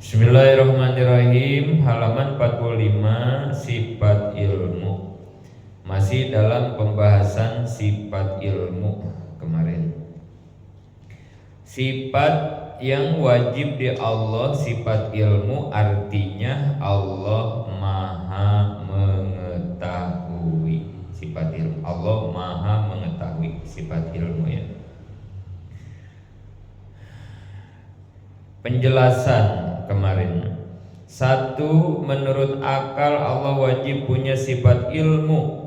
Bismillahirrahmanirrahim. Halaman 45, sifat ilmu. Masih dalam pembahasan sifat ilmu kemarin. Sifat yang wajib di Allah, sifat ilmu, artinya Allah Maha mengetahui. Sifat ilmu, Allah Maha mengetahui, sifat ilmu ya. Penjelasan kemarin. Satu, menurut akal Allah wajib punya sifat ilmu,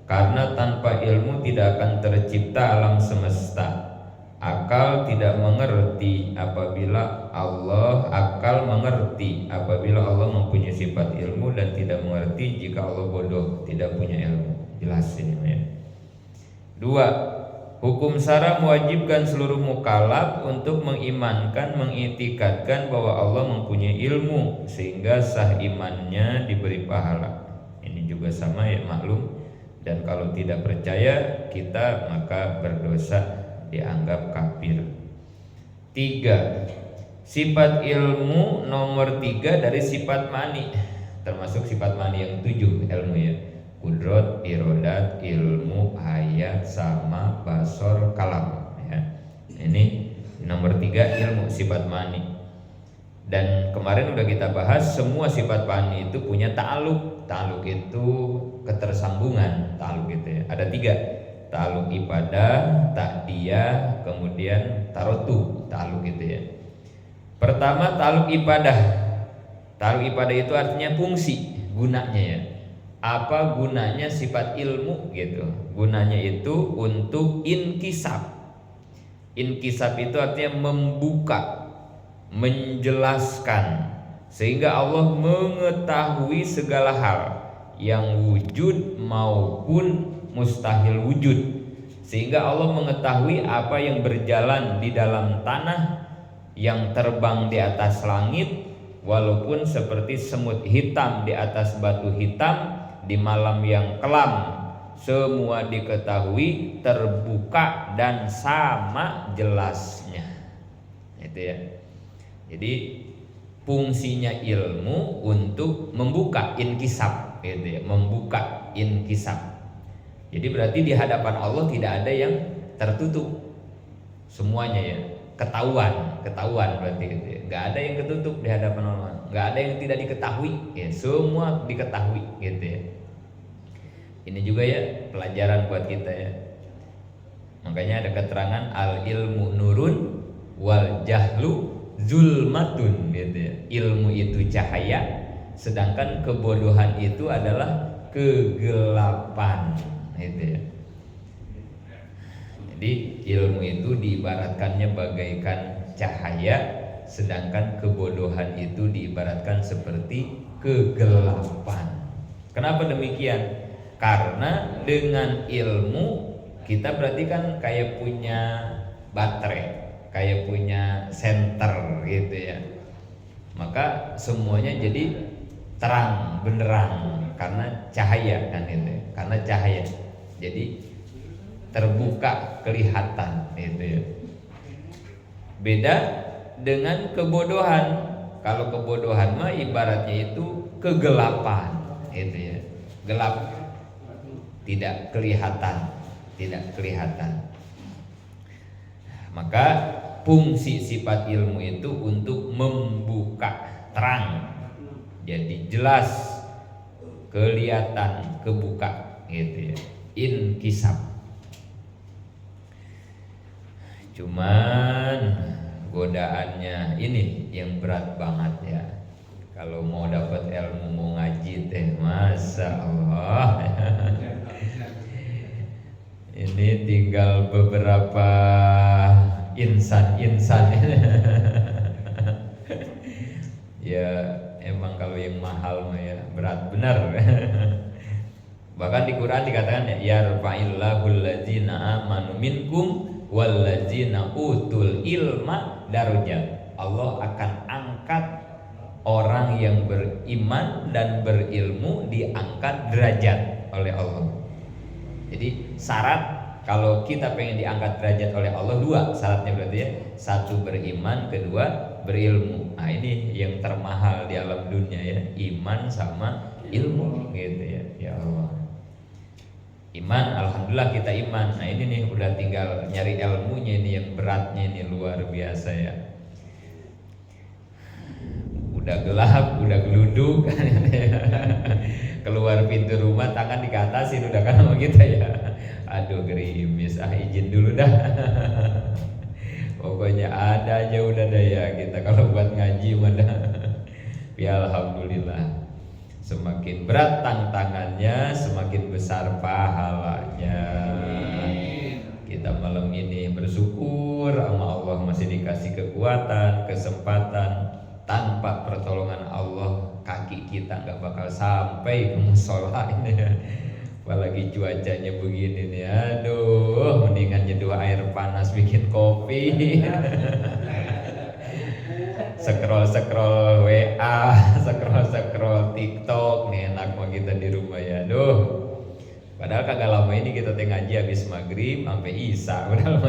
karena tanpa ilmu tidak akan tercipta alam semesta. Akal tidak mengerti apabila Allah mempunyai sifat ilmu, dan tidak mengerti jika Allah bodoh, tidak punya ilmu. Jelas ini ya. Dua, hukum syara mewajibkan seluruh mukallaf untuk mengimankan, mengitikadkan bahwa Allah mempunyai ilmu, sehingga sah imannya diberi pahala. Ini juga sama ya, maklum. Dan kalau tidak percaya kita, maka berdosa, dianggap kafir. Tiga, sifat ilmu nomor 3 dari sifat mani, termasuk sifat mani yang 7 ilmu ya. Kudrot, irodat, ilmu, hayat, sama, basor, kalam ya. Ini nomor 3 ilmu, sifat mani. Dan kemarin udah kita bahas, semua sifat mani itu punya ta'aluk. Ta'aluk itu ketersambungan, ta'aluk itu ya. Ada 3, ta'aluk ibadah, ta'diyah, kemudian tarotu, ta'aluk itu ya. Pertama, ta'aluk ibadah. Ta'aluk ibadah itu artinya fungsi, gunanya ya. Apa gunanya sifat ilmu gitu? Gunanya itu untuk inkisab. Inkisab itu artinya membuka, menjelaskan, sehingga Allah mengetahui segala hal yang wujud maupun mustahil wujud. Sehingga Allah mengetahui apa yang berjalan di dalam tanah, yang terbang di atas langit, walaupun seperti semut hitam di atas batu hitam di malam yang kelam, semua diketahui, terbuka dan sama jelasnya. Itu ya. Jadi fungsinya ilmu untuk membuka inkisab, gitu ya, membuka inkisab. Jadi berarti di hadapan Allah tidak ada yang tertutup, semuanya ya, ketahuan berarti gitu ya. Nggak ada yang ketutup di hadapan Allah, nggak ada yang tidak diketahui ya, semua diketahui gitu ya. Ini juga ya pelajaran buat kita ya. Makanya ada keterangan al ilmu nurun wal jahlu zulmatun gitu ya. Ilmu itu cahaya, sedangkan kebodohan itu adalah kegelapan gitu ya. Jadi ilmu itu diibaratkannya bagaikan cahaya, sedangkan kebodohan itu diibaratkan seperti kegelapan. Kenapa demikian? Karena dengan ilmu kita berarti kan kayak punya baterai, kayak punya senter gitu ya. Maka semuanya jadi terang benderang karena cahaya kan itu. Karena cahaya. Jadi terbuka, kelihatan itu ya. Beda dengan kebodohan. Kalau kebodohan mah ibaratnya itu kegelapan itu ya. Gelap, tidak kelihatan. Maka fungsi sifat ilmu itu untuk membuka, terang, jadi jelas, kelihatan, kebuka gitu ya. Inkisab. Cuman godaannya ini yang berat banget ya. Kalau mau dapat ilmu, mau ngaji teh, Masya Allah. Ini tinggal beberapa insan ya emang kalau yang mahal mah ya berat benar. Bahkan di Quran dikatakan ya yarfa'illahul ladzina amanu minkum walladzina utul ilma darajat. Allah akan angkat orang yang beriman dan berilmu, diangkat derajat oleh Allah. Jadi syarat kalau kita pengen diangkat derajat oleh Allah 2 syaratnya berarti ya. 1 beriman, kedua berilmu. Nah ini yang termahal di alam dunia ya, iman sama ilmu gitu ya. Ya Allah, iman, alhamdulillah kita iman. Nah ini nih udah tinggal nyari ilmunya ini yang beratnya ini luar biasa ya. Udah gelap, udah geluduk keluar pintu rumah tangan dikatasin udah kan sama kita ya. Aduh gerimis, izin dulu dah. Pokoknya ada aja udah dah ya kita kalau buat ngaji mana. Ya alhamdulillah. Semakin berat tantangannya, semakin besar pahalanya. Kita malam ini bersyukur sama Allah masih dikasih kekuatan, kesempatan. Tanpa pertolongan Allah kaki kita nggak bakal sampai ke musola ini ya. Apalagi cuacanya begini nih, aduh mendingan nyeduh air panas bikin kopi. Scroll WA, scroll TikTok nih enak mah kita di rumah ya. Aduh, padahal kagak lama ini kita ngaji habis maghrib sampai isya padahal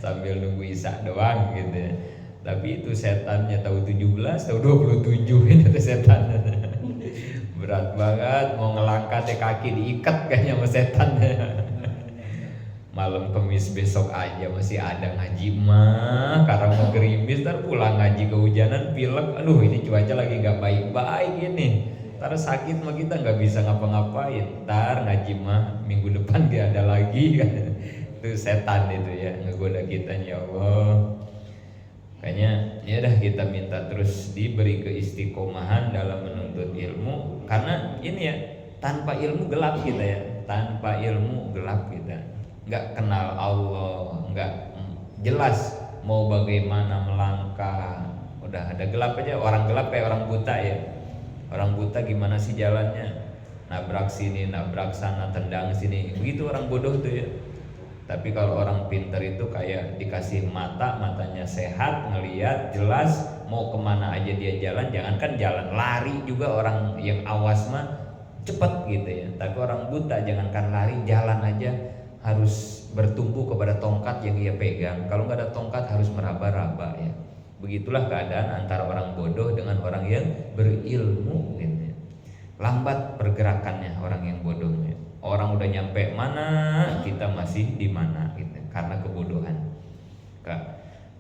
sambil nunggu isya doang gitu ya. Tapi itu setannya tahu 17, tahu 27 ini tuh setan. Berat banget mau ngelangkat kaki diikat kayaknya sama setannya. Malam Kamis besok aja masih ada ngaji mah, karena mau gerimis ntar pulang ngaji kehujanan pilek. Aduh ini cuaca lagi nggak baik-baik ini. Ntar sakit mah kita nggak bisa ngapa-ngapain. Ntar ngaji mah minggu depan dia ada lagi kan. Itu setan itu ya ngegoda kita ya Allah. Kayaknya ya dah kita minta terus diberi keistiqomahan dalam menuntut ilmu, karena ini ya tanpa ilmu gelap kita ya, tanpa ilmu gelap kita, nggak kenal Allah, nggak jelas mau bagaimana melangkah, udah ada gelap aja. Orang gelap kayak orang buta ya, orang buta gimana sih jalannya, nabrak sini nabrak sana tendang sini, begitu orang bodoh tuh ya. Tapi kalau orang pintar itu kayak dikasih mata, matanya sehat, ngelihat jelas mau kemana aja dia jalan. Jangankan jalan, lari juga orang yang awas mah cepet gitu ya. Tapi orang buta jangankan lari, jalan aja harus bertumpu kepada tongkat yang ia pegang. Kalau nggak ada tongkat harus meraba-raba ya. Begitulah keadaan antara orang bodoh dengan orang yang berilmu gitu ya. Lambat pergerakannya orang yang bodohnya. Orang udah nyampe mana, kita masih di mana gitu, karena kebodohan.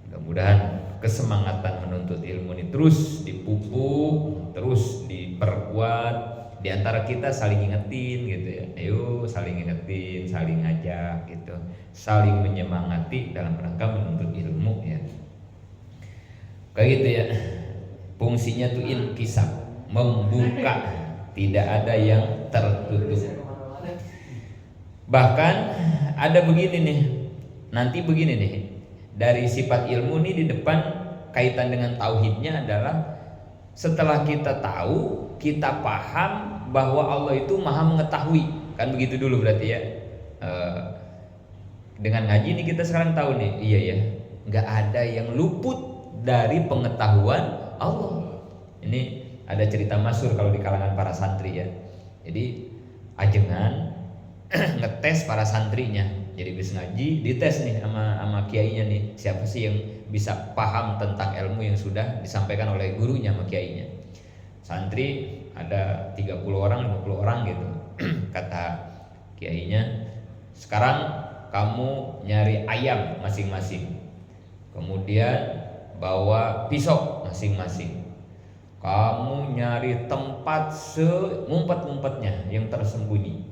Mudah-mudahan kesemangatan menuntut ilmu ini terus dipupuk, terus diperkuat. Di antara kita saling ingetin gitu ya. Ayo saling ingetin, saling ngajak gitu, saling menyemangati dalam rangka menuntut ilmu ya. Kayak gitu ya. Fungsinya tuh inkisab, membuka, tidak ada yang tertutup. Bahkan ada begini nih, nanti begini nih, dari sifat ilmu nih di depan kaitan dengan tauhidnya adalah setelah kita tahu, kita paham bahwa Allah itu maha mengetahui, kan begitu dulu berarti ya. Dengan ngaji nih kita sekarang tahu nih, iya ya, nggak ada yang luput dari pengetahuan Allah. Ini ada cerita masyhur kalau di kalangan para santri ya. Jadi ajengan ngetes para santrinya, jadi bis ngaji dites nih sama kiainya nih, siapa sih yang bisa paham tentang ilmu yang sudah disampaikan oleh gurunya sama kiainya. Santri ada 30 orang 50 orang gitu. Kata kiainya, sekarang kamu nyari ayam masing-masing, kemudian bawa pisau masing-masing, kamu nyari tempat semumpet-mumpetnya yang tersembunyi.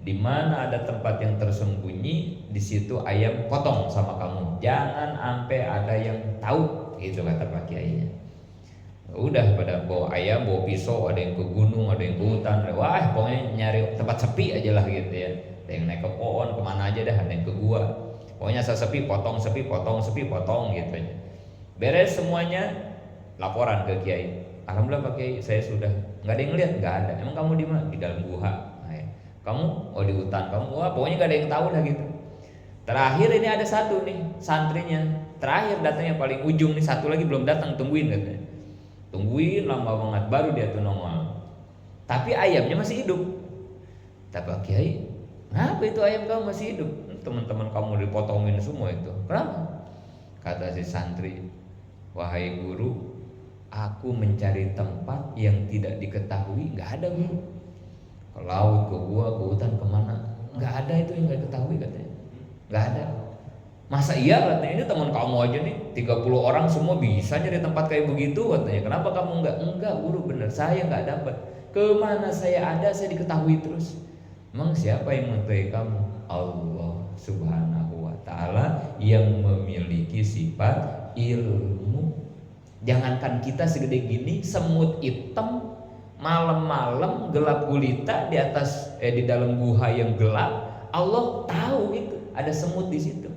Di mana ada tempat yang tersembunyi, di situ ayam potong sama kamu. Jangan sampai ada yang tahu, gitu kata Pak Kiainya. Udah pada bawa ayam, bawa pisau, ada yang ke gunung, ada yang ke hutan. Wah, pokoknya nyari tempat sepi aja lah gitu ya. Ada yang naik ke pohon, kemana aja dah, ada yang ke gua. Pokoknya sepi, potong gitu aja. Beres semuanya, laporan ke Kiai. Alhamdulillah Pak Kiai, saya sudah. Nggak ada yang ngeliat, nggak ada. Emang kamu di mana? Di dalam gua. Kamu di hutan, kamu pokoknya gak ada yang tahu lah gitu. Terakhir ini ada satu nih santrinya, terakhir datangnya paling ujung nih, satu lagi belum datang, tungguin katanya. Tungguin lama banget baru dia tuh nongol. Tapi ayamnya masih hidup. Tapi Kiai, kenapa itu ayam kamu masih hidup? Teman-teman kamu dipotongin semua itu. Kenapa? Kata si santri, Wahai guru, aku mencari tempat yang tidak diketahui, nggak ada guru. Ke laut, ke gua, ke hutan, kemana? Nggak ada itu yang nggak diketahui katanya. Nggak ada. Masa iya katanya, ini teman kamu aja nih 30 orang semua bisa nyari tempat kayak begitu katanya. Kenapa kamu nggak? Enggak guru, bener saya nggak dapat. Kemana saya ada saya diketahui terus. Emang siapa yang mengetahui kamu? Allah Subhanahu wa ta'ala yang memiliki sifat ilmu. Jangankan kita segede gini, semut hitam malam-malam gelap gulita di atas di dalam guha yang gelap, Allah tahu itu ada semut di situ.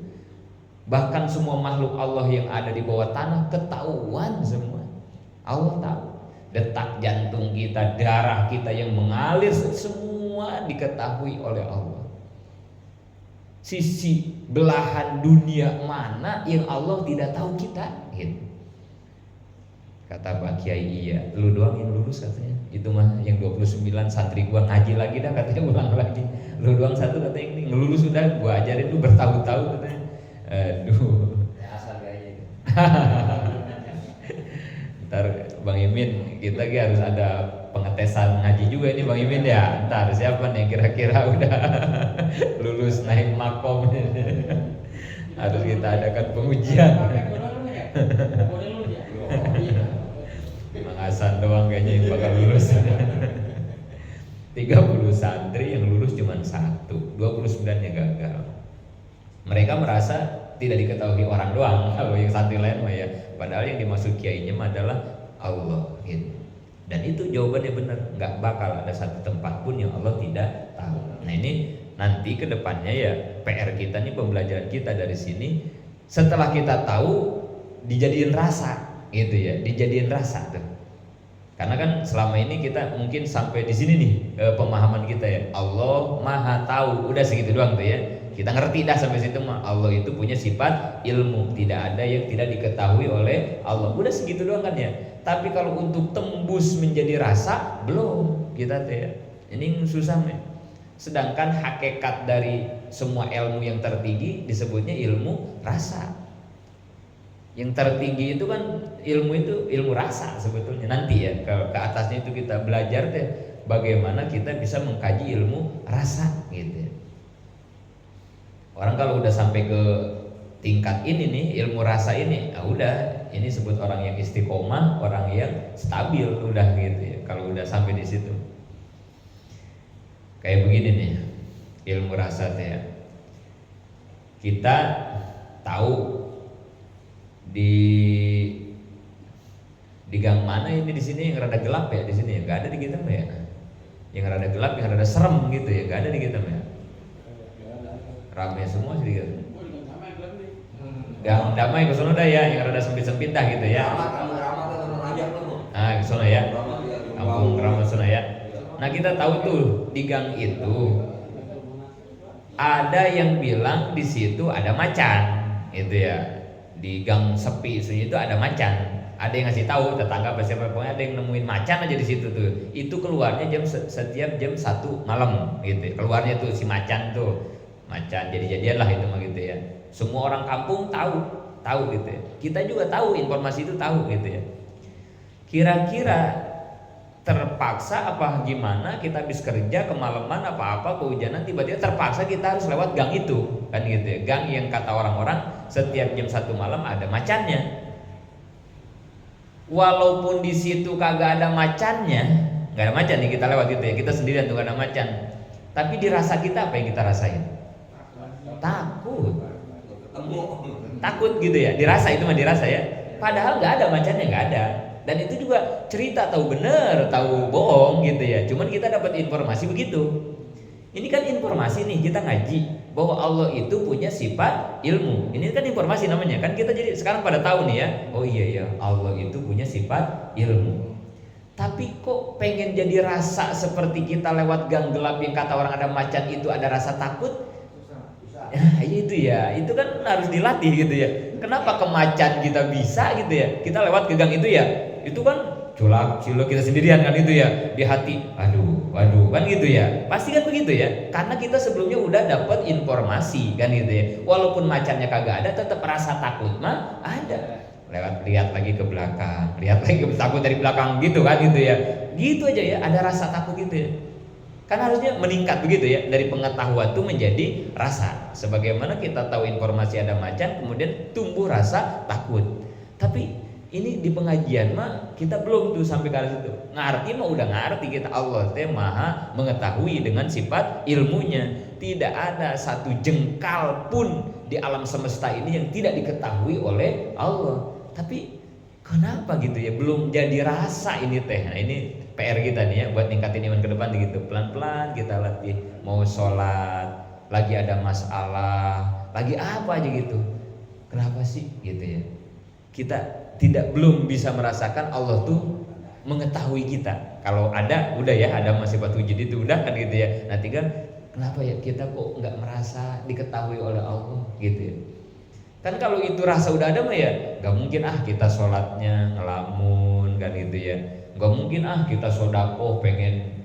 Bahkan semua makhluk Allah yang ada di bawah tanah ketahuan semua. Allah tahu. Detak jantung kita, darah kita yang mengalir semua diketahui oleh Allah. Sisi belahan dunia mana yang Allah tidak tahu kita gitu. Kata Pak Kiai, iya, lu doang yang lulus katanya. Itu mah yang 29 santri gua ngaji lagi dah katanya, ulang lagi. Lu doang satu katanya ini ngelulus sudah, gua ajarin lu bertahun-tahun katanya. Aduh. Ya, asal gaya. Ntar Bang Imin, kita harus ada pengetesan ngaji juga nih Bang Imin ya. Ntar siapa nih kira-kira udah lulus naik makom. Harus kita adakan pengujian. Mang Hasan doang kayaknya yang bakal lulus. 30 santri yang lulus cuma 1, 29-nya gagal. Mereka merasa tidak diketahui orang doang kalau yang santri lain mah ya. Padahal yang dimaksud kiainya adalah Allah gitu. Dan itu jawabannya benar, nggak bakal ada satu tempat pun yang Allah tidak tahu. Nah ini nanti ke depannya ya PR kita nih, pembelajaran kita dari sini, setelah kita tahu dijadiin rasa gitu ya, dijadiin rasa tuh. Karena kan selama ini kita mungkin sampai di sini nih pemahaman kita ya, Allah Maha Tahu, udah segitu doang tuh ya. Kita ngerti dah sampai situ mah, Allah itu punya sifat ilmu, tidak ada yang tidak diketahui oleh Allah. Udah segitu doang kan ya. Tapi kalau untuk tembus menjadi rasa belum kita tuh ya. Ini susah nih. Sedangkan hakikat dari semua ilmu yang tertinggi disebutnya ilmu rasa. Yang tertinggi itu kan ilmu rasa sebetulnya. Nanti ya ke atasnya itu kita belajar deh bagaimana kita bisa mengkaji ilmu rasa gitu ya. Orang kalau udah sampai ke tingkat ini nih, ilmu rasa ini, udah ini sebut orang yang istiqomah, orang yang stabil udah gitu ya. Kalau udah sampai di situ. Kayak begini nih, ilmu rasa tuh ya. Kita tahu di gang mana ini di sini yang rada gelap ya, di sini ya, nggak ada di kita ya. Yang rada gelap, yang rada serem gitu ya, nggak ada di kita ya. Ramai semua sedikit. Gang damai ke sono dah ya, yang rada sempit-sempit dah gitu ya. Nah, ke sono ya. Kampung Keramat sono ya. Nah, kita tahu tuh di gang itu ada yang bilang di situ ada macan, gitu ya. Di gang sepi itu ada macan. Ada yang ngasih tahu tetangga siapa pokoknya ada yang nemuin macan aja di situ tuh. Itu keluarnya setiap jam 1 malam gitu. Keluarnya tuh si macan tuh. Macan jadi-jadian lah itu mah gitu ya. Semua orang kampung tahu gitu ya. Kita juga tahu informasi itu tahu gitu ya. Kira-kira terpaksa apa gimana kita habis kerja kemalaman apa-apa kehujanan tiba-tiba terpaksa kita harus lewat gang itu kan gitu ya. Gang yang kata orang-orang setiap jam 1 malam ada macannya. Walaupun di situ kagak ada macannya, nggak ada macan nih kita lewat gitu ya. Kita sendirian tuh gak ada macan. Tapi dirasa kita apa yang kita rasain? Takut gitu ya, dirasa itu mah dirasa ya. Padahal nggak ada macannya, nggak ada. Dan itu juga cerita tahu bener, tahu bohong gitu ya. Cuman kita dapat informasi begitu. Ini kan informasi nih, kita ngaji bahwa Allah itu punya sifat ilmu. Ini kan informasi namanya. Kan kita jadi sekarang pada tahu nih ya. Oh iya ya, Allah itu punya sifat ilmu. Tapi kok pengen jadi rasa seperti kita lewat gang gelap yang kata orang ada macan itu ada rasa takut? Ya itu ya, itu kan harus dilatih gitu ya. Kenapa ke macan kita bisa gitu ya? Kita lewat ke gang itu ya, itu kan culak cilok kita sendirian kan itu ya. Di hati, waduh kan gitu ya. Pasti kan begitu ya. Karena kita sebelumnya udah dapat informasi kan gitu ya. Walaupun macannya kagak ada, tetap rasa takut mah ada. lihat lagi ke belakang, lihat lagi takut dari belakang gitu kan gitu ya. Gitu aja ya, ada rasa takut gitu ya. Kan harusnya meningkat begitu ya, dari pengetahuan itu menjadi rasa. Sebagaimana kita tahu informasi ada macan, kemudian tumbuh rasa takut. Tapi ini di pengajian mah kita belum tuh sampai ke situ. Ngerti mah udah ngerti kita, Allah teh maha mengetahui dengan sifat ilmunya. Tidak ada satu jengkal pun di alam semesta ini yang tidak diketahui oleh Allah. Tapi kenapa gitu ya, belum jadi rasa ini teh. Nah ini PR kita nih ya, buat ningkatin iman ke depan gitu. Pelan-pelan kita latih. Mau sholat, lagi ada masalah, lagi apa aja gitu. Kenapa sih gitu ya? Kita belum bisa merasakan Allah tuh mengetahui kita. Kalau ada, udah ya, ada sifat wujud itu udah kan gitu ya. Nanti kan kenapa ya kita kok nggak merasa diketahui oleh Allah gitu ya? Kan kalau itu rasa udah ada mah ya, nggak mungkin kita sholatnya ngelamun kan gitu ya. Gak mungkin kita sodako pengen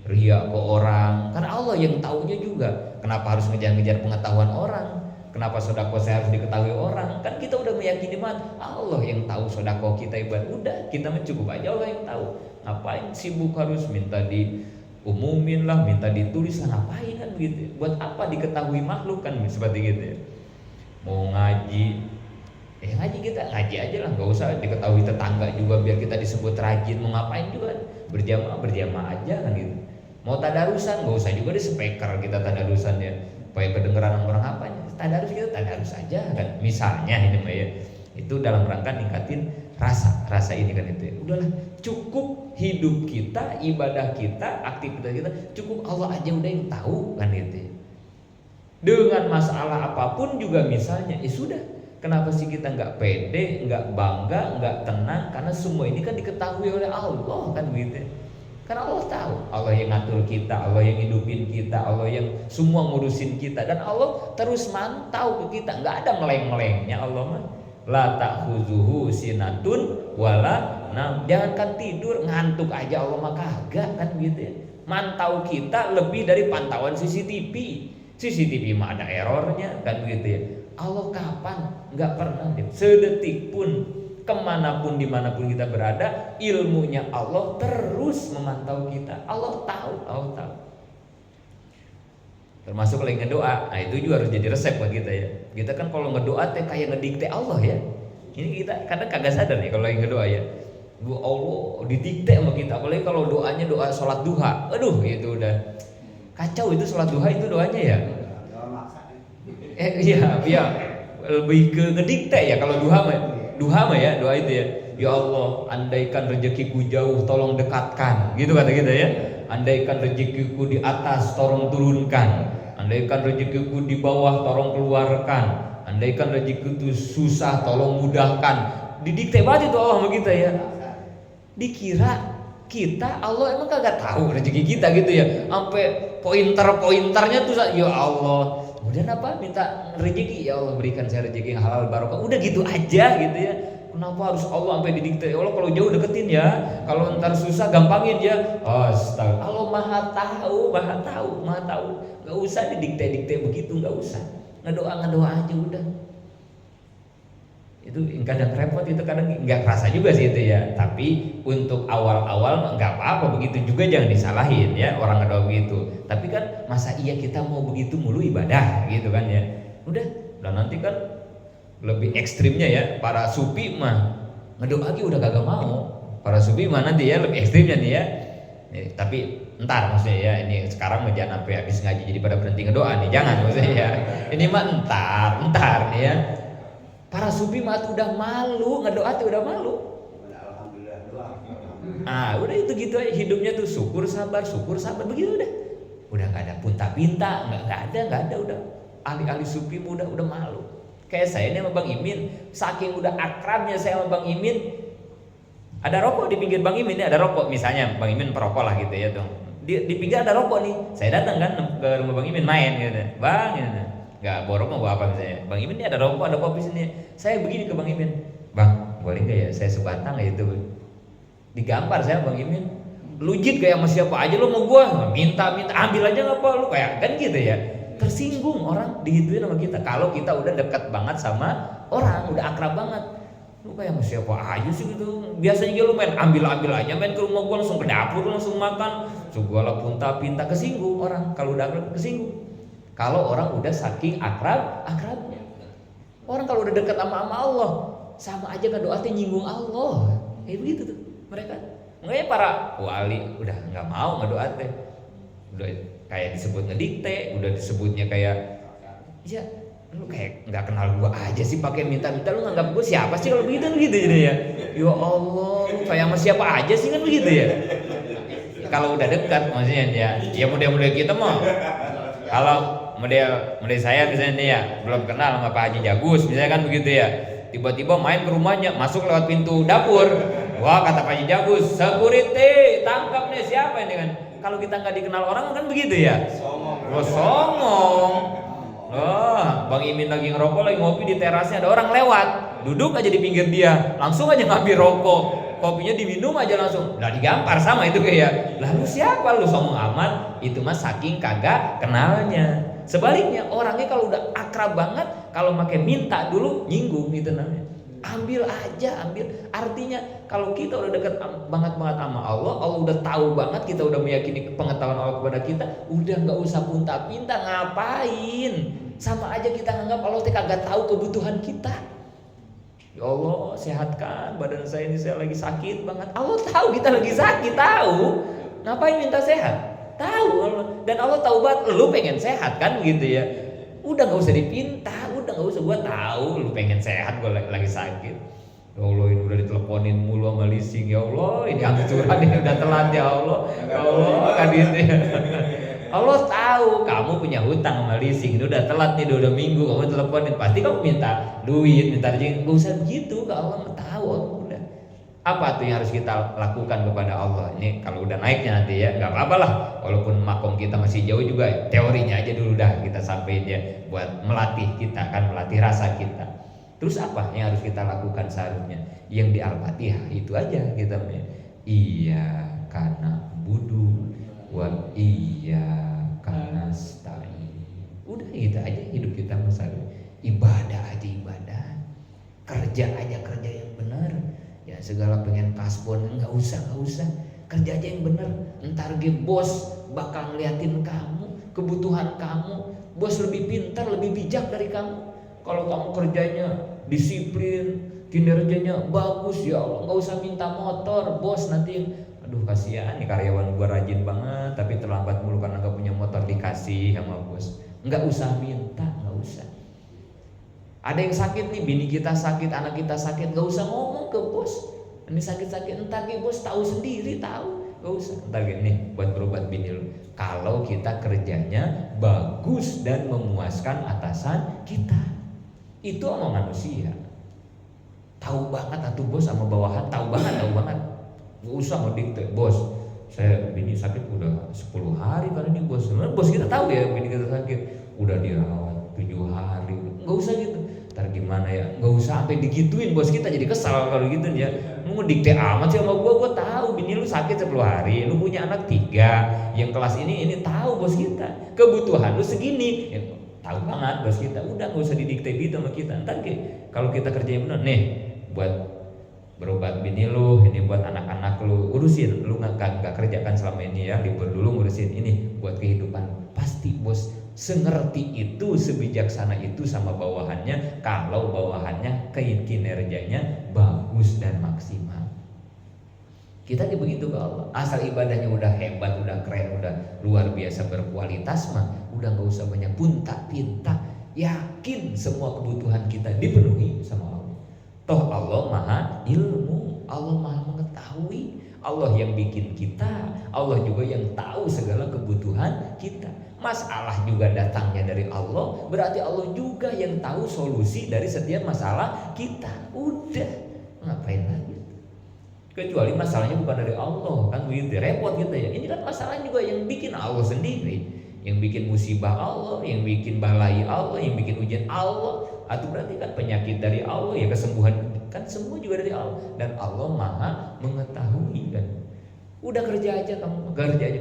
ria ke orang, karena Allah yang taunya juga. Kenapa harus ngejar-ngejar pengetahuan orang? Kenapa sodako saya harus diketahui orang? Kan kita udah meyakini Allah yang tahu sodako kita ibadah. Udah, kita mencukup aja Allah yang tahu. Ngapain sibuk harus minta diumumin lah, minta ditulis lah, ngapain kan begitu? Buat apa diketahui makhluk kan seperti gitu ya? Mau ngaji, ngaji kita ngaji aja lah, nggak usah diketahui tetangga juga biar kita disebut rajin. Mau ngapain juga, berjamaah aja kan gitu. Mau tadarusan nggak usah juga di speaker kita tadarusan ya, supaya kedengeran orang apa ya. Tadarus kita tadarus aja kan, misalnya ini mah ya. Itu dalam rangka ningkatin rasa ini kan itu ya. Udahlah, cukup hidup kita, ibadah kita, aktivitas kita, cukup Allah aja udah yang tahu kan itu ya. Dengan masalah apapun juga misalnya, sudah. Kenapa sih kita nggak pede, nggak bangga, nggak tenang? Karena semua ini kan diketahui oleh Allah kan begitu. Karena Allah tahu, Allah yang ngatur kita, Allah yang hidupin kita, Allah yang semua ngurusin kita, dan Allah terus mantau ke kita. Nggak ada meleng-melengnya Allah mah. La ta'khuzuhu sinatun wala naum. Jangankan tidur, ngantuk aja Allah mah kagak kan begitu ya. Mantau kita lebih dari pantauan CCTV. CCTV mah ada errornya kan begitu ya. Allah kapan? Nggak pernah sedetik pun, kemanapun dimanapun kita berada, ilmunya Allah terus memantau kita. Allah tahu. Termasuk lagi ngedoa. Nah itu juga harus jadi resep buat kita ya. Kita kan kalau ngedoa teh kayak ngedikte Allah ya. Ini kita kadang kagak sadar nih kalau lagi ngedoa ya. Bu Allah didikte sama kita. Apalagi kalau doanya doa sholat duha. Aduh itu udah kacau itu sholat duha itu doanya ya. Iya, lebih ke ngedikte ya kalau duha mah ya, doa itu ya. Ya Allah, andaikan rezekiku jauh, tolong dekatkan. Gitu kata kita ya. Andaikan rezekiku di atas, tolong turunkan. Andaikan rezekiku di bawah, tolong keluarkan. Andaikan rezekiku itu susah, tolong mudahkan. Didikte banget itu Allah sama kita ya. Dikira kita Allah emang kagak tahu rezeki kita gitu ya. Sampai pointernya tuh ya Allah. Kemudian apa? Minta rezeki, ya Allah berikan saya rezeki yang halal barokah. Udah gitu aja gitu ya. Kenapa harus Allah sampai didikte? Ya Allah kalau jauh deketin ya. Kalau ntar susah gampangin ya. Astaga. Allah maha tahu. Gak usah didikte begitu, gak usah. Ngedoa aja udah. Itu kadang repot, itu kadang nggak kerasa juga sih itu ya. Tapi untuk awal-awal nggak apa-apa, begitu juga jangan disalahin ya orang ngedoa begitu. Tapi kan masa iya kita mau begitu mulu ibadah gitu kan ya. Udah nanti kan lebih ekstrimnya ya, para sufi mah ngedoa lagi udah kagak mau. Para sufi mah nanti ya lebih ekstrimnya nih ya. Tapi entar maksudnya ya, ini sekarang jangan sampai habis ngaji jadi pada berhenti ngedoa nih, jangan maksudnya ya. Ini mah entar nih ya. Para sufi mah udah malu, ngedoa tuh udah malu. Udah itu gitu aja hidupnya tuh, syukur sabar begitu udah. Udah gak ada punta-pinta, nggak ada udah. Ahli-ahli sufi udah malu. Kayak saya ini sama Bang Imin, saking udah akrabnya saya sama Bang Imin. Ada rokok di pinggir Bang Imin, ada rokok misalnya Bang Imin perokok lah gitu ya tuh. Di pinggir ada rokok nih. Saya datang kan ke rumah Bang Imin main gitu. Bang gitu. Gak borok mau apa misalnya, Bang Imin ini ada rokok, ada kopi sini. Saya begini ke Bang Imin, Bang boleh gak ya saya sebatang ya itu. Digampar saya Bang Imin, lujit kayak sama siapa aja lo mau gua, minta ambil aja gak apa lu, kayak kan gitu ya. Tersinggung orang digituin sama kita. Kalau kita udah dekat banget sama orang, udah akrab banget. Lu kayak sama siapa aja sih gitu. Biasanya lu main ambil aja, main ke rumah gua langsung ke dapur langsung makan. Segala punta-pinta, kesinggung orang kalau udah kesinggung. Kalau orang udah saking akrabnya. Orang kalau udah dekat sama Allah, sama aja kan doa nyinggung Allah. Kayak begitu tuh mereka. Makanya para wali udah nggak mau ngedoa teh. Udah kayak disebut ngedikte, udah disebutnya kayak ya lu kayak nggak kenal gua aja sih pakai minta-minta, lu nganggap gua siapa sih kalau begitu gitu jadi ya. Ya Allah, lu kayak sama siapa aja sih kan begitu ya. Kalau udah dekat maksudnya ya model-model kita mah kalau model saya misalnya ya belum kenal sama Pak Haji Jagus misalnya kan begitu ya, tiba-tiba main ke rumahnya masuk lewat pintu dapur, wah kata Pak Haji Jagus, security tangkap nih siapa ini kan. Kalau kita nggak dikenal orang kan begitu ya, songong. Bang Imin lagi ngerokok, lagi ngopi di terasnya, ada orang lewat, duduk aja di pinggir dia, langsung aja ngambil rokok, kopinya diminum aja langsung, lah digampar sama itu kayak, lalu siapa lu songong amat, itu mah saking kagak kenalnya. Sebaliknya orangnya kalau udah akrab banget, kalau pakai minta dulu nyinggung gitu namanya. Ambil aja, ambil. Artinya kalau kita udah dekat banget sama Allah udah tahu banget, kita udah meyakini pengetahuan Allah kepada kita, udah nggak usah punta-pinta, ngapain? Sama aja kita nganggap Allah kagak tahu kebutuhan kita. Ya Allah, sehatkan badan saya ini, saya lagi sakit banget. Allah tahu kita lagi sakit, tahu. Ngapain minta sehat? Tahu Allah. Dan Allah tahu banget lu pengen sehat kan gitu ya. Udah nggak usah dipinta, udah nggak usah, gua tahu lu pengen sehat, gua lagi sakit. Ya Allah, ini udah diteleponin mulu sama leasing. Ya Allah, ini angsuran ini udah telat ya Allah. Ya Allah kan gitu ya. Allah tahu kamu punya hutang sama leasing, ini udah telat nih, udah minggu kamu teleponin, pasti kamu minta duit, minta rezeki. Gak usah begitu, kalau Allah tahu Allah udah. Apa tuh yang harus kita lakukan kepada Allah? Ini kalau udah naiknya nanti ya, nggak apa-apa lah. Walaupun makom kita masih jauh juga, teorinya aja dulu dah kita sampein ya, buat melatih kita kan, melatih rasa kita. Terus apa yang harus kita lakukan seharusnya? Yang di Al-Fatihah itu aja kita iya karena budu wa iya karena nasta'in. Udah gitu aja hidup kita masalah. Ibadah aja ibadah. Kerja aja kerja yang benar. Ya segala pengen paspor nggak usah kerja aja yang benar. Ntar bos bakal ngeliatin kamu, kebutuhan kamu. Bos lebih pintar, lebih bijak dari kamu. Kalau kamu kerjanya disiplin, kinerjanya bagus, ya Allah nggak usah minta motor. Bos nanti yang aduh kasihan nih karyawan gua rajin banget tapi terlambat mulu karena nggak punya motor, dikasih sama bos. Nggak usah minta, nggak usah. Ada yang sakit nih, bini kita sakit, anak kita sakit, gak usah ngomong ke bos. Ini sakit-sakit, entar ke bos tahu sendiri, tahu, gak usah. Entar nih buat berobat bini lu. Kalau kita kerjanya bagus dan memuaskan atasan kita, itu sama manusia. Tahu banget atuh bos sama bawahan, tahu banget. Gak usah ngedikte, bos. Saya bini sakit udah 10 hari karena ini bos. Sebenarnya bos kita tahu ya bini kita sakit, udah dirawat 7 hari, gak usah gitu. Ntar gimana ya, nggak usah sampai digituin bos kita jadi kesal kalau gitu ya. Mau dikte amat sih sama gua tahu bini lu sakit 10 hari, lu punya anak 3 yang kelas ini tahu bos kita kebutuhan lu segini ya, tahu banget bos kita. Udah nggak usah didikte gitu sama kita. Ntar kalau kita kerjanya benar nih buat berobat bini lu, ini buat anak-anak lu, urusin. Lu nggak kerjakan selama ini ya, libur dulu ngurusin ini buat kehidupan. Pasti bos sengerti itu, sebijaksana itu sama bawahannya kalau bawahannya kinerjanya bagus dan maksimal. Kita begitu ke Allah. Asal ibadahnya udah hebat, udah keren, udah luar biasa berkualitas mah udah nggak usah banyak punta-pinta. Yakin semua kebutuhan kita dipenuhi sama Allah. Toh Allah maha ilmu, Allah maha mengetahui. Allah yang bikin kita, Allah juga yang tahu segala kebutuhan kita. Masalah juga datangnya dari Allah, berarti Allah juga yang tahu solusi dari setiap masalah kita. Udah, ngapain lagi? Kecuali masalahnya bukan dari Allah, kan begitu, repot gitu ya. Ini kan masalah juga yang bikin Allah sendiri, yang bikin musibah Allah, yang bikin balai Allah, yang bikin ujian Allah. Atau berarti kan penyakit dari Allah, ya kesembuhan kan semua juga dari Allah. Dan Allah maha mengetahui kan. Udah kerja aja kamu, kerja aja,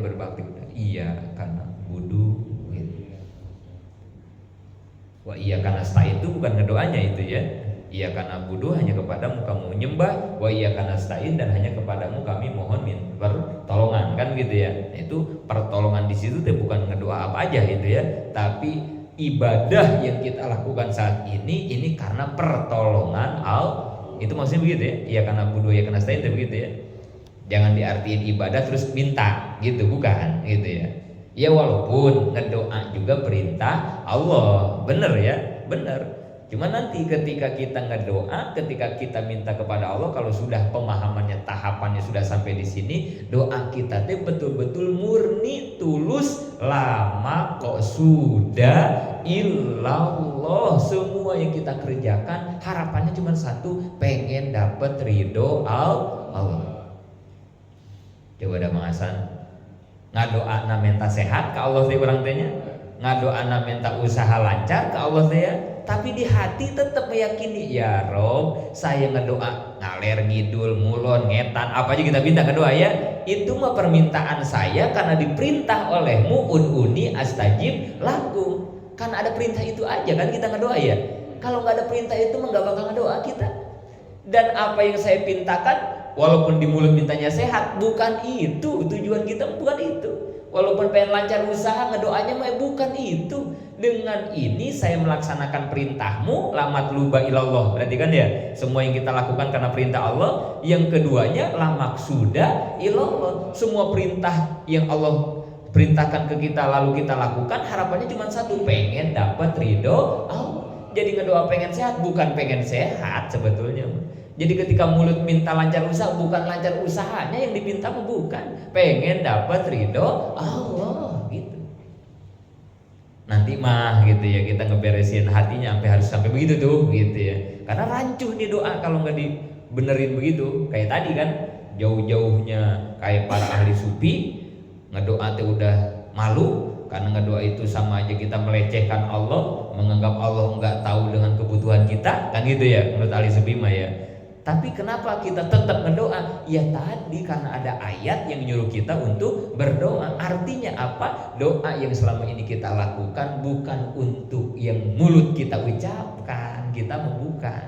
berbakti udah. Iya karena wudu gitu. Wah iya karena sta itu bukan ngedoanya itu ya. Iyyaka na'budu, hanya kepadamu kami menyembah, wa iyyaka nasta'in, dan hanya kepadamu kami mohon pertolongan, kan gitu ya. Itu pertolongan di situ tuh bukan ngedoa apa aja gitu ya, tapi ibadah yang kita lakukan saat ini karena pertolongan itu maksudnya begitu ya. Iyyaka na'budu wa iyyaka nasta'in itu begitu ya. Jangan diartiin ibadah terus minta gitu, bukan gitu ya. Ya walaupun ngedoa juga perintah Allah, bener ya, bener. Cuma nanti ketika kita ngedoa, ketika kita minta kepada Allah, kalau sudah pemahamannya, tahapannya sudah sampai di sini, doa kita teh betul-betul murni, tulus, lama kok sudah illallah. Semua yang kita kerjakan harapannya cuma satu, pengen dapet ridho Allah. Coba ada mengasan ngadoa na menta sehat ke Allah teh urang teh nya, ngadoa na menta usaha lancar ke Allah teh ya, tapi di hati tetap meyakini, ya Rob, saya ngedoa ngaler ngidul mulon ngetan apa aja kita minta kedoa ya, itu mah permintaan saya karena diperintah olehmu, uni astajib lakum. Kan ada perintah itu aja kan kita ngedoa ya. Kalau nggak ada perintah itu mah nggak bakal ngedoa kita. Dan apa yang saya pintakan, walaupun di mulut mintanya sehat, bukan itu tujuan kita, bukan itu. Walaupun pengen lancar usaha, ngedoanya mah bukan itu. Dengan ini saya melaksanakan perintahmu, lamat luba ilallah. Berarti kan ya, semua yang kita lakukan karena perintah Allah. Yang keduanya, lamak sudah ilallah. Semua perintah yang Allah perintahkan ke kita lalu kita lakukan, harapannya cuma satu, pengen dapat ridho Allah. Jadi ngedoa pengen sehat, bukan pengen sehat sebetulnya. Jadi ketika mulut minta lancar usaha, bukan lancar usahanya yang dipinta, bukan, pengen dapat ridho Allah gitu. Nanti mah gitu ya, kita ngeberesin hatinya sampai begitu tuh gitu ya. Karena rancuh nih doa kalau nggak dibenerin begitu. Kayak tadi kan, jauh-jauhnya kayak para ahli sufi, ngedoa tuh udah malu. Karena ngedoa itu sama aja kita melecehkan Allah, menganggap Allah nggak tahu dengan kebutuhan kita, kan gitu ya menurut ahli sufi mah ya. Tapi kenapa kita tetap berdoa? Ya tadi karena ada ayat yang nyuruh kita untuk berdoa. Artinya apa? Doa yang selama ini kita lakukan bukan untuk yang mulut kita ucapkan, kita bukan.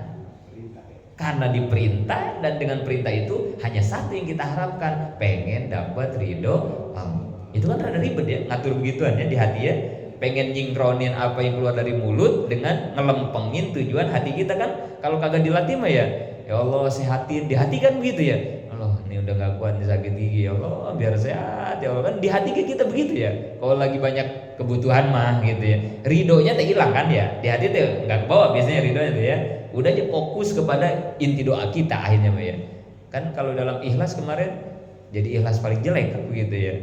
Karena diperintah, dan dengan perintah itu hanya satu yang kita harapkan, pengen dapat ridho Allah. Itu kan rada ribet ya ngatur begituan ya di hati ya. Pengen nyingkronin apa yang keluar dari mulut dengan ngelempengin tujuan hati kita kan. Kalau kagak dilatih mah ya Allah sehatin, di hati kan begitu ya. Allah ini udah gak kuat nih sakit gigi, ya Allah biar sehat ya Allah, kan di hati kita begitu ya. Kalau lagi banyak kebutuhan mah gitu ya, ridhonya teh hilang kan ya, di hati tuh nggak kebawa biasanya ridhonya tuh ya. Udah aja fokus kepada inti doa kita akhirnya mah ya. Kan kalau dalam ikhlas kemarin jadi ikhlas paling jelek begitu ya,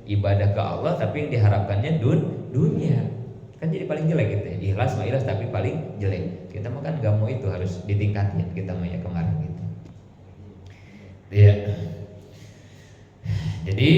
ibadah ke Allah tapi yang diharapkannya dunia. Kan jadi paling jelek gitu ya. Ikhlas mah ikhlas tapi paling jelek. Kita mah kan gak mau itu, harus ditingkatin kita mah ya kemarin gitu. Ya. Jadi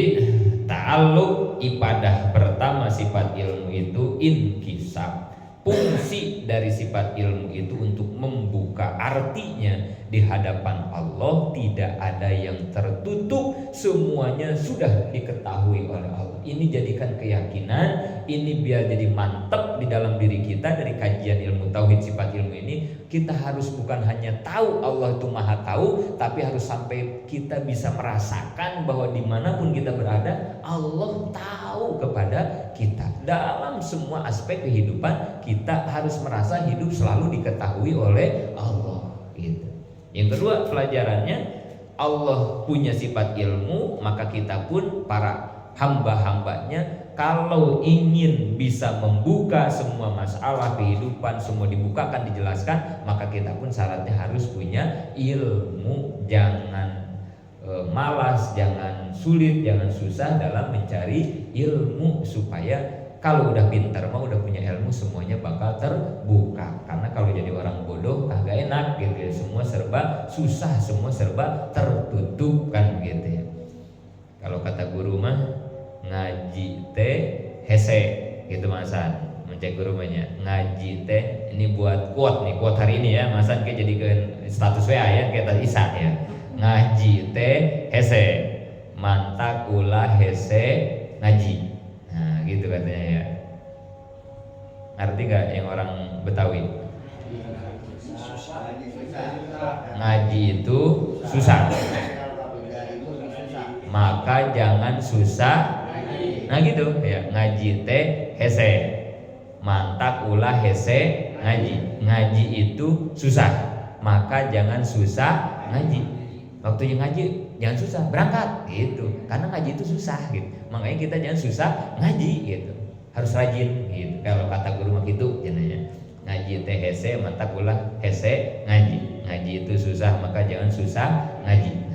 ta'alluq ibadah pertama sifat ilmu itu inkisab. Fungsi dari sifat ilmu itu untuk membuka, artinya di hadapan Allah tidak ada yang tertutup, semuanya sudah diketahui oleh Allah. Ini jadikan keyakinan, ini biar jadi mantap di dalam diri kita. Dari kajian ilmu tauhid sifat ilmu ini, kita harus bukan hanya tahu Allah itu maha tahu, tapi harus sampai kita bisa merasakan bahwa dimanapun kita berada, Allah tahu kepada kita. Dalam semua aspek kehidupan kita harus merasa hidup selalu diketahui oleh Allah gitu. Yang kedua pelajarannya, Allah punya sifat ilmu, maka kita pun para hamba-hambanya kalau ingin bisa membuka semua masalah kehidupan, semua dibukakan, dijelaskan, maka kita pun syaratnya harus punya ilmu. Jangan malas, jangan sulit, jangan susah dalam mencari ilmu, supaya kalau udah pintar mah udah punya ilmu, semuanya bakal terbuka. Karena kalau jadi orang bodoh kagak enak gitu ya, semua serba susah, semua serba tertutup kan gitu ya. Kalau kata guru mah ngaji teh hese gitu Masan, mencek guru mahnya ngaji teh ini buat quote nih, quote hari ini ya Masan, kayak jadi ke status WA ya kayak tadi Isa ya. Ngaji teh hese mantakula hese ngaji. Nah gitu katanya ya. Ngerti gak yang orang Betawi? Ngaji itu susah, maka jangan susah. Nah gitu ya, ngaji teh hese, mantak ulah hese ngaji. Ngaji itu susah, maka jangan susah ngaji. Waktunya ngaji jangan susah, berangkat gitu. Karena ngaji itu susah gitu. Makanya kita jangan susah ngaji gitu. Harus rajin gitu. Kalau kata guru mah gitu jenanya. Ngaji teh hese, mantak ulah hese ngaji. Ngaji itu susah, maka jangan susah ngaji.